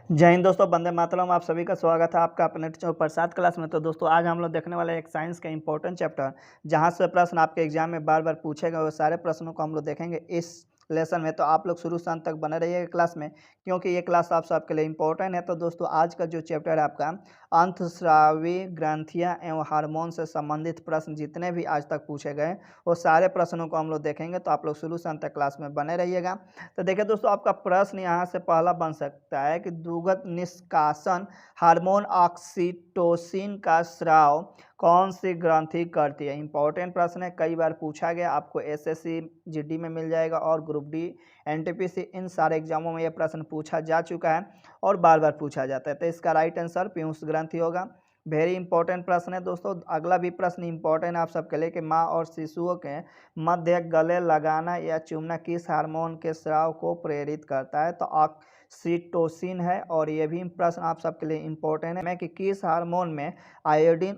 जय हिंद दोस्तों, वंदे मातरम। आप सभी का स्वागत है आपका अपने प्रसाद क्लास में। तो दोस्तों आज हम लोग देखने वाले हैं एक साइंस का इंपॉर्टेंट चैप्टर, जहां से प्रश्न आपके एग्जाम में बार बार पूछे गए। वो सारे प्रश्नों को हम लोग देखेंगे इस लेसन में। तो आप लोग शुरू से अंत तक बने रहिएगा क्लास में, क्योंकि ये क्लास आप सबके लिए इंपॉर्टेंट है। तो दोस्तों आज का जो चैप्टर है आपका अंतःस्रावी ग्रंथियां एवं हार्मोन से संबंधित प्रश्न जितने भी आज तक पूछे गए वो सारे प्रश्नों को हम लोग देखेंगे। तो आप लोग शुरू से अंत तक क्लास में बने रहिएगा। तो देखिए दोस्तों, आपका प्रश्न यहाँ से पहला बन सकता है कि दुग्ध निष्कासन हार्मोन ऑक्सीटोसिन का स्राव कौन सी ग्रंथि करती है। इंपॉर्टेंट प्रश्न है, कई बार पूछा गया, आपको एसएससी जीडी में मिल जाएगा और ग्रुप डी एनटीपीसी इन सारे एग्जामों में यह प्रश्न पूछा जा चुका है और बार बार पूछा जाता है। तो इसका राइट आंसर पीयूष ग्रंथि होगा। वेरी इंपॉर्टेंट प्रश्न है दोस्तों। अगला भी प्रश्न इंपॉर्टेंट है आप सबके लिए कि माँ और शिशुओं के मध्य गले लगाना या चूमना किस हार्मोन के स्राव को प्रेरित करता है। तो ऑक्सीटोसिन है। और ये भी प्रश्न आप सबके लिए इंपॉर्टेंट है कि किस हार्मोन में आयोडीन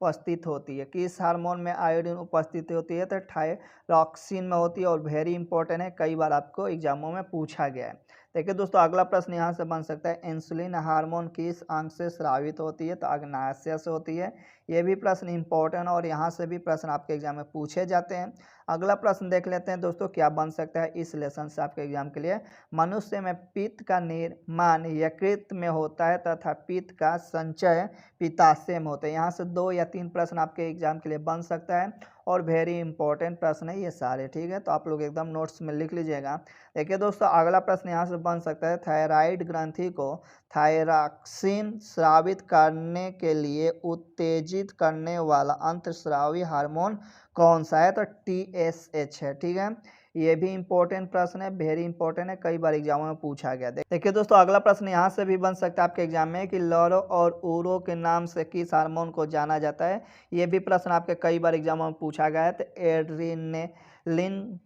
उपस्थित होती है। किस हार्मोन में आयोडीन उपस्थित होती है, तो थायरॉक्सिन में होती है। और वेरी इंपॉर्टेंट है, कई बार आपको एग्जामों में पूछा गया है। देखिए दोस्तों, अगला प्रश्न यहाँ से बन सकता है इंसुलिन हार्मोन किस अंग से स्रावित होती है। तो अग्नाशय से होती है। ये भी प्रश्न इंपॉर्टेंट और यहाँ से भी प्रश्न आपके एग्जाम में पूछे जाते हैं। अगला प्रश्न देख लेते हैं दोस्तों, क्या बन सकता है इस लेसन से आपके एग्जाम के लिए। मनुष्य में पित्त का निर्माण यकृत में होता है तथा पित्त का संचय पित्ताशय में होता है। यहाँ से 2 या 3 प्रश्न आपके एग्जाम के लिए बन सकता है और वेरी इंपॉर्टेंट प्रश्न है ये सारे, ठीक है। तो आप लोग एकदम नोट्स में लिख लीजिएगा। देखिए दोस्तों, अगला प्रश्न यहाँ से बन सकता है थायराइड ग्रंथि को थायरॉक्सिन स्रावित करने के लिए उत्तेजित करने वाला अंतःस्रावी हार्मोन कौन सा है। तो TSH है, ठीक है। ये भी इंपॉर्टेंट प्रश्न है, वेरी इंपॉर्टेंट है, कई बार एग्जामों में पूछा गया। देखिए दोस्तों, अगला प्रश्न यहाँ से भी बन सकता है आपके एग्जाम में कि लॉरो और ऊरो के नाम से किस हार्मोन को जाना जाता है। ये भी प्रश्न आपके कई बार एग्जामों में पूछा गया है। तो एड्रेनलिन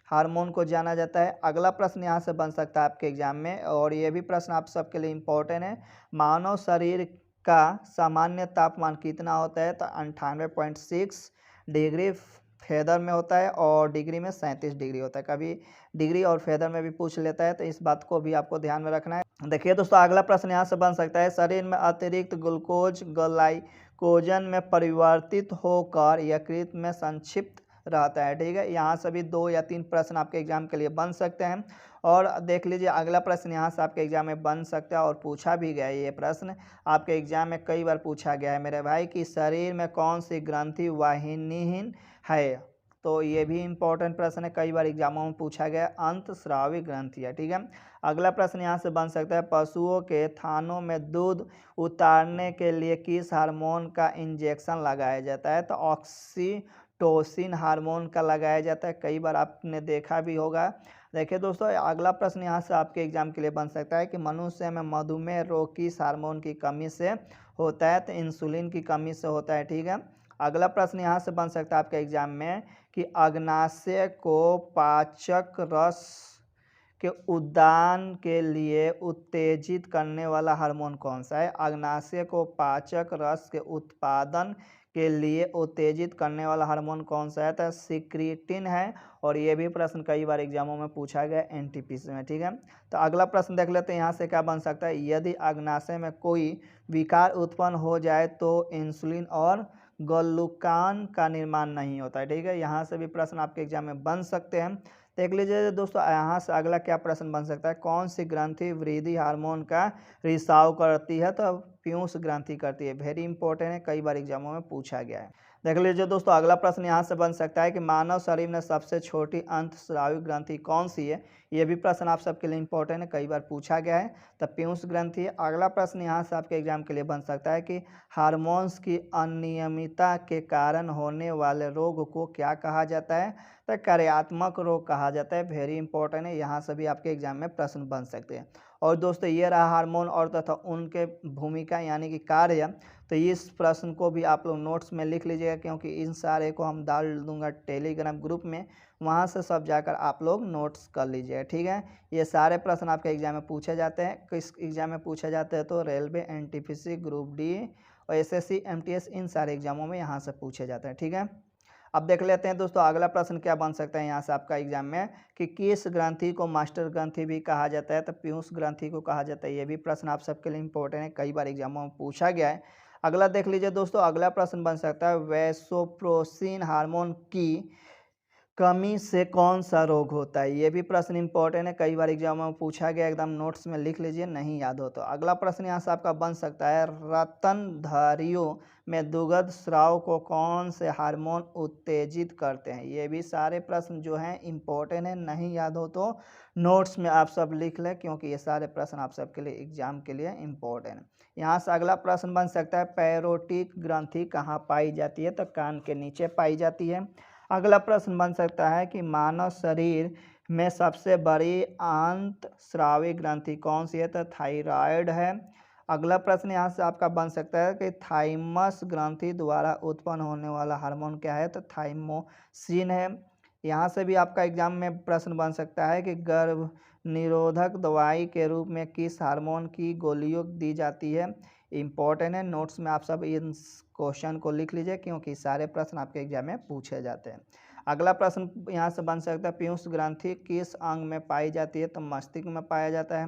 हार्मोन को जाना जाता है। अगला प्रश्न यहाँ से बन सकता है आपके एग्जाम में और ये भी प्रश्न आप सबके लिए इंपॉर्टेंट है। मानव शरीर का सामान्य तापमान कितना होता है। तो 98.6 डिग्री फेदर में होता है और डिग्री में 37 डिग्री होता है। कभी डिग्री और फेदर में भी पूछ लेता है, तो इस बात को भी आपको ध्यान में रखना है। देखिए दोस्तों, अगला प्रश्न यहाँ से बन सकता है शरीर में अतिरिक्त ग्लूकोज ग्लाइकोजन में परिवर्तित होकर यकृत में संक्षिप्त रहता है, ठीक है। यहाँ से भी 2 या 3 प्रश्न आपके एग्जाम के लिए बन सकते हैं। और देख लीजिए अगला प्रश्न यहाँ से आपके एग्जाम में बन सकता है और पूछा भी गया है। ये प्रश्न आपके एग्जाम में कई बार पूछा गया है मेरे भाई कि शरीर में कौन सी ग्रंथि वाहिनीहीन है। तो ये भी इंपॉर्टेंट प्रश्न है, कई बार एग्जामों में पूछा गया। अंतःस्रावी ग्रंथि है, ठीक है। अगला प्रश्न यहाँ से बन सकता है पशुओं के थानों में दूध उतारने के लिए किस हार्मोन का इंजेक्शन लगाया जाता है। तो ऑक्सीटोसिन हार्मोन का लगाया जाता है, कई बार आपने देखा भी होगा। देखिए दोस्तों, अगला प्रश्न यहाँ से आपके एग्जाम के लिए बन सकता है कि मनुष्य में मधुमेह रोग किस हार्मोन की कमी से होता है। तो इंसुलिन की कमी से होता है, ठीक है। अगला प्रश्न यहाँ से बन सकता है आपके एग्जाम में कि अग्नाशय को पाचक रस के उद्यान के लिए उत्तेजित करने वाला हार्मोन कौन सा है। अग्नाशय को पाचक रस के उत्पादन के लिए उत्तेजित करने वाला हार्मोन कौन सा है। तो सिक्रीटिन है। और ये भी प्रश्न कई बार एग्जामों में पूछा गया एनटीपीसी में, ठीक है। तो अगला प्रश्न देख लेते हैं यहाँ से क्या बन सकता है। यदि अग्नाशय में कोई विकार उत्पन्न हो जाए तो इंसुलिन और ग्लूकान का निर्माण नहीं होता है, ठीक है। यहाँ से भी प्रश्न आपके एग्जाम में बन सकते हैं। देख लीजिए दोस्तों, यहाँ से अगला क्या प्रश्न बन सकता है। कौन सी ग्रंथि वृद्धि हार्मोन का रिसाव करती है। तो पीयूष ग्रंथि करती है, वेरी इंपॉर्टेंट है, कई बार एग्जामों में पूछा गया है। देख लीजिए दोस्तों, अगला प्रश्न यहाँ से बन सकता है कि मानव शरीर में सबसे छोटी अंतःस्रावी ग्रंथि कौन सी है। ये भी प्रश्न आप सबके लिए इंपॉर्टेंट है, कई बार पूछा गया है। तो पीयूष ग्रंथि है। अगला प्रश्न यहाँ से आपके एग्जाम के लिए बन सकता है कि हार्मोन्स की अनियमितता के कारण होने वाले रोग को क्या कहा जाता है। तो कार्यात्मक रोग कहा जाता है, वेरी इंपॉर्टेंट है, यहाँ से भी आपके एग्जाम में प्रश्न बन सकते हैं। और दोस्तों, ये रहा हार्मोन और तथा उनके भूमिका यानी कि कार्य। तो इस प्रश्न को भी आप लोग नोट्स में लिख लीजिएगा, क्योंकि इन सारे को हम डाल दूंगा टेलीग्राम ग्रुप में, वहाँ से सब जाकर आप लोग नोट्स कर लीजिएगा, ठीक है। ये सारे प्रश्न आपके एग्जाम में पूछे जाते हैं। किस एग्जाम में पूछे जाते हैं, तो रेलवे, एनटीपीसी, ग्रुप डी और एसएससी, एमटीएस, इन सारे एग्जामों में यहाँ से पूछे जाते हैं, ठीक है। अब देख लेते हैं दोस्तों अगला प्रश्न क्या बन सकता है यहाँ से आपका एग्जाम में कि किस ग्रंथि को मास्टर ग्रंथि भी कहा जाता है, तो पीयूष ग्रंथि को कहा जाता है। ये भी प्रश्न आप सबके लिए इंपॉर्टेंट है, कई बार एग्जामों में पूछा गया है। अगला देख लीजिए दोस्तों, अगला प्रश्न बन सकता है वैसोप्रेसिन हार्मोन की कमी से कौन सा रोग होता है। ये भी प्रश्न इंपॉर्टेंट है, कई बार एग्जाम में पूछा गया, एकदम नोट्स में लिख लीजिए, नहीं याद हो तो। अगला प्रश्न यहाँ से आपका बन सकता है रत्नधारियों में दुग्ध स्राव को कौन से हार्मोन उत्तेजित करते हैं। ये भी सारे प्रश्न जो हैं इंपॉर्टेंट है, नहीं याद हो तो नोट्स में आप सब लिख लें, क्योंकि ये सारे प्रश्न आप सबके लिए एग्जाम के लिए इम्पोर्टेंट है। यहाँ से अगला प्रश्न बन सकता है पैरोटिक ग्रंथि कहाँ पाई जाती है, तो कान के नीचे पाई जाती है। अगला प्रश्न बन सकता है कि मानव शरीर में सबसे बड़ी अंतस्रावी ग्रंथि कौन सी है, तो थायराइड है। अगला प्रश्न यहाँ से आपका बन सकता है कि थाइमस ग्रंथि द्वारा उत्पन्न होने वाला हार्मोन क्या है, तो थाइमोसिन है। यहाँ से भी आपका एग्जाम में प्रश्न बन सकता है कि गर्भ निरोधक दवाई के रूप में किस हार्मोन की गोलियों दी जाती है। इम्पोर्टेंट है, नोट्स में आप सब इन क्वेश्चन को लिख लीजिए, क्योंकि सारे प्रश्न आपके एग्जाम में पूछे जाते हैं। अगला प्रश्न यहाँ से बन सकता है पीयूष ग्रंथि किस अंग में पाई जाती है, तो मस्तिष्क में पाया जाता है।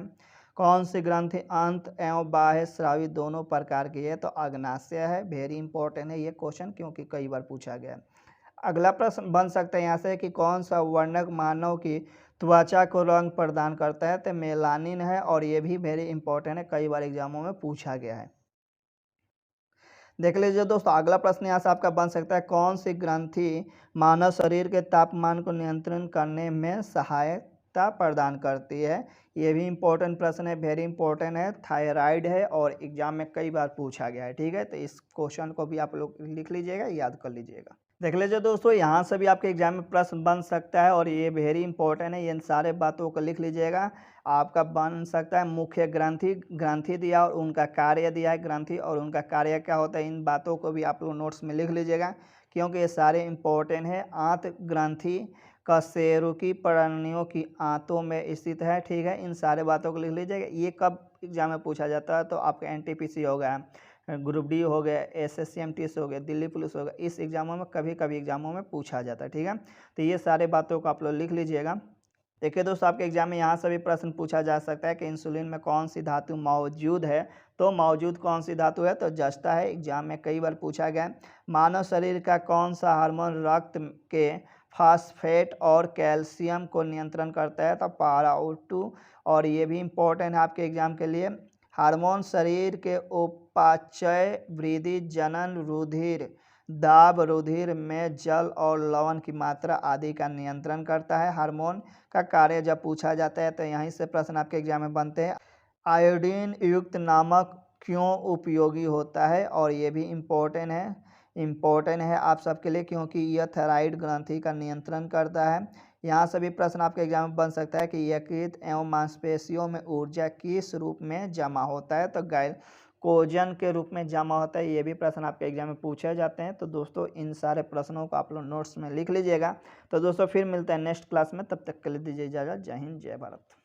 कौन सी ग्रंथि अंत एवं बाह्य स्रावी दोनों प्रकार की है, तो अग्नाशय है। वेरी इंपॉर्टेंट है ये क्वेश्चन, क्योंकि कई बार पूछा गया है। अगला प्रश्न बन सकता है यहाँ से कि कौन सा वर्णक मानव की त्वचा को रंग प्रदान करता है, तो मेलानिन है, और ये भी वेरी इंपॉर्टेंट है, कई बार एग्जामों में पूछा गया है। देख लीजिए दोस्तों अगला प्रश्न यहाँ से आपका बन सकता है कौन सी ग्रंथि मानव शरीर के तापमान को नियंत्रण करने में सहायता प्रदान करती है। ये भी इंपॉर्टेंट प्रश्न है, वेरी इंपॉर्टेंट है, थायराइड है, और एग्जाम में कई बार पूछा गया है। ठीक है, तो इस क्वेश्चन को भी आप लोग लिख लीजिएगा, याद कर लीजिएगा। देख लीजिए दोस्तों यहाँ से भी आपके एग्जाम में प्रश्न बन सकता है, और ये वेरी इंपॉर्टेंट है, इन सारे बातों को लिख लीजिएगा। आपका बन सकता है मुख्य ग्रंथि दिया और उनका कार्य दिया है, ग्रंथि और उनका कार्य क्या होता है, इन बातों को भी आप लोग नोट्स में लिख लीजिएगा, क्योंकि ये सारे इंपॉर्टेंट है। आंत ग्रंथि कशेरुकी प्राणियों की आंतों में स्थित है। ठीक है, इन सारे बातों को लिख लीजिएगा। ये कब एग्जाम में पूछा जाता है, तो आपका एनटीपीसी हो गया, ग्रुप डी हो गया, एसएससीएमटीएस हो गया, दिल्ली पुलिस हो गया, इस एग्जामों में कभी कभी एग्जामों में पूछा जाता है। ठीक है, तो ये सारे बातों को आप लोग लिख लीजिएगा। देखिए दोस्तों आपके एग्जाम में यहाँ से भी प्रश्न पूछा जा सकता है कि इंसुलिन में कौन सी धातु मौजूद है, तो मौजूद कौन सी धातु है, तो जस्ता है। एग्जाम में कई बार पूछा गया है। मानव शरीर का कौन सा हार्मोन रक्त के फास्फेट और कैल्शियम को नियंत्रण करता है, तो पाराओ2, और ये भी इम्पोर्टेंट है आपके एग्जाम के लिए। हार्मोन शरीर के उपापचय वृद्धि जनन रुधिर दाब रुधिर में जल और लवण की मात्रा आदि का नियंत्रण करता है। हार्मोन का कार्य जब पूछा जाता है तो यहीं से प्रश्न आपके एग्जाम में बनते हैं। आयोडीन युक्त नमक क्यों उपयोगी होता है, और ये भी इम्पोर्टेंट है आप सबके लिए, क्योंकि यह थायराइड ग्रंथि का नियंत्रण करता है। यहाँ से भी प्रश्न आपके एग्जाम में बन सकता है कि यकृत एवं मांसपेशियों में ऊर्जा किस रूप में जमा होता है, तो ग्लाइकोजन के रूप में जमा होता है। ये भी प्रश्न आपके एग्जाम में पूछे जाते हैं। तो दोस्तों इन सारे प्रश्नों को आप लोग नोट्स में लिख लीजिएगा। तो दोस्तों फिर मिलते हैं नेक्स्ट क्लास में, तब तक के लिए दीजिए इजाज़त। जय हिंद, जय भारत।